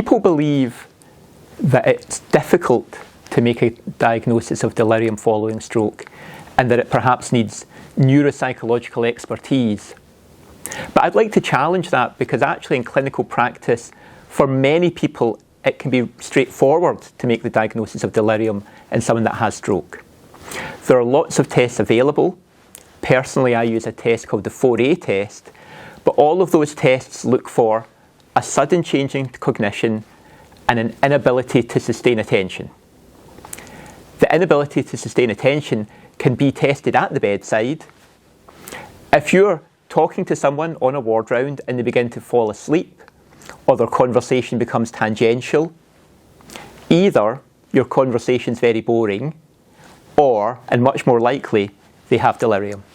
People believe that it's difficult to make a diagnosis of delirium following stroke, and that it perhaps needs neuropsychological expertise. But I'd like to challenge that, because actually in clinical practice, for many people, it can be straightforward to make the diagnosis of delirium in someone that has stroke. There are lots of tests available. Personally, I use a test called the 4A test, but all of those tests look for a sudden change in cognition and an inability to sustain attention. The inability to sustain attention can be tested at the bedside. If you're talking to someone on a ward round and they begin to fall asleep, or their conversation becomes tangential, either your conversation's very boring, or, and much more likely, they have delirium.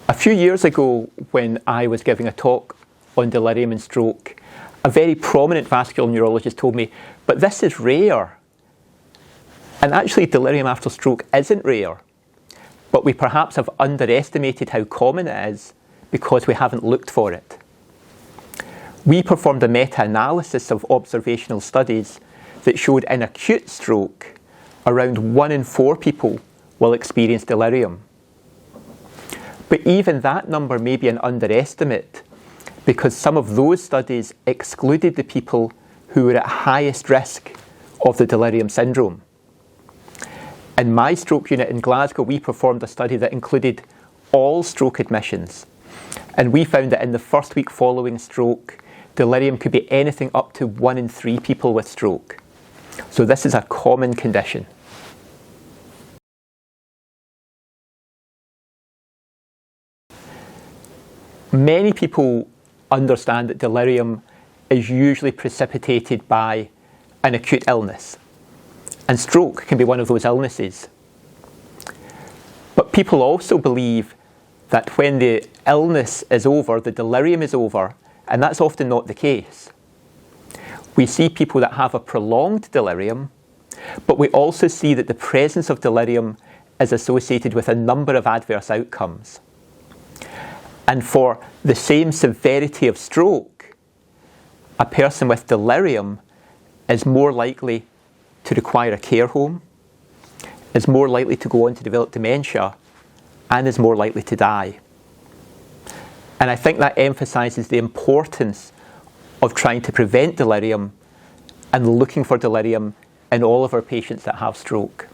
A few years ago, when I was giving a talk on delirium and stroke, a very prominent vascular neurologist told me, but this is rare. And actually, delirium after stroke isn't rare, but we perhaps have underestimated how common it is because we haven't looked for it. We performed a meta-analysis of observational studies that showed in acute stroke, around 1 in 4 people will experience delirium. But even that number may be an underestimate, because some of those studies excluded the people who were at highest risk of the delirium syndrome. In my stroke unit in Glasgow, we performed a study that included all stroke admissions. And we found that in the first week following stroke, delirium could be anything up to 1 in 3 people with stroke. So this is a common condition. Many people understand that delirium is usually precipitated by an acute illness. And stroke can be one of those illnesses. But people also believe that when the illness is over, the delirium is over, and that's often not the case. We see people that have a prolonged delirium, but we also see that the presence of delirium is associated with a number of adverse outcomes. And for the same severity of stroke, a person with delirium is more likely to require a care home, is more likely to go on to develop dementia, and is more likely to die. And I think that emphasises the importance of trying to prevent delirium and looking for delirium in all of our patients that have stroke.